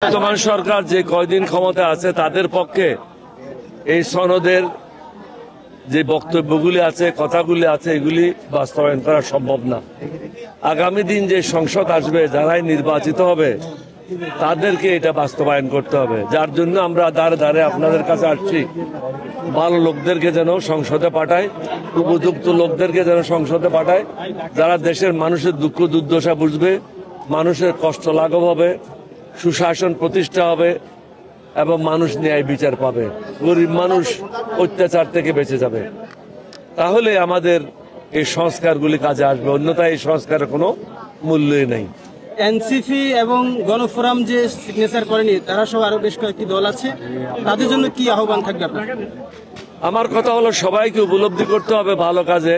বর্তমান সরকার যে কয়দিন ক্ষমতা আছে তাদের পক্ষে এই সনদের যে বক্তব্যগুলি আছে, কথাগুলি আছে, এগুলি বাস্তবায়ন করা সম্ভব না। আগামী দিন যে সংসদ আসবে, যারাই নির্বাচিত হবে তাদেরকে এটা বাস্তবায়ন করতে হবে। যার জন্য আমরা দাঁড়ে দাঁড়ে আপনাদের কাছে আসছি, ভালো লোকদেরকে যেন সংসদে পাঠায়, উপযুক্ত লোকদেরকে যেন সংসদে পাঠায়, যারা দেশের মানুষের দুঃখ দুর্দশা বুঝবে, মানুষের কষ্ট লাঘব হবে, সুশাসন প্রতিষ্ঠা হবে এবং মানুষ ন্যায় বিচার পাবে, গরিব মানুষ অত্যাচার থেকে বেঁচে যাবে। তাহলে আমাদের এই সংস্কারগুলি কাজে আসবে, অন্যথায় এই সংস্কারের কোনো মূল্যই নেই। এনসিপি এবং গণফোরাম যে সিগনেচার করেনি, তারা সব আরো বেশ কয়েকটি দল আছে, তাদের জন্য কি আহ্বান থাকবে আপনার? আমার কথা হলো, সবাইকে উপলব্ধি করতে হবে ভালো কাজে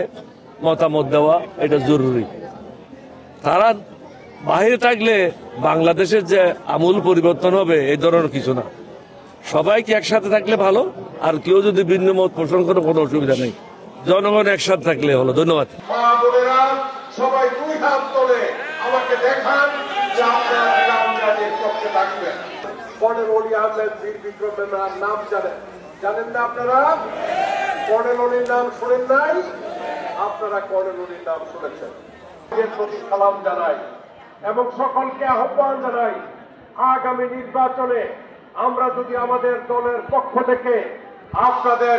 মতামত দেওয়া এটা জরুরি। তারা বাইরে থাকলে বাংলাদেশের যে আমূল পরিবর্তন হবে এই ধরনের কিছু না। সবাইকে একসাথে থাকলে ভালো, আর কেউ যদি ভিন্ন মত পোষণ করে কোনো অসুবিধা নেই। জনগণ একসাথে থাকলে হলো। ধন্যবাদ। সবাই দুই হাত তোলে আমাকে দেখান যে আপনারা ইমামদের পক্ষে থাকবেন। কর্নেল অলি আহমেদ বীর বিক্রম মেমরার নাম জানেন না আপনারা? কর্নেল অলির নাম শোনেন নাই? আপনারা কর্নেল অলির নাম শুনেছেন। এর প্রতি সালাম জানাই এবং সকলকে আহ্বান জানাই, আগামী নির্বাচনে আমরা যদি আমাদের দলের পক্ষ থেকে আপনাদের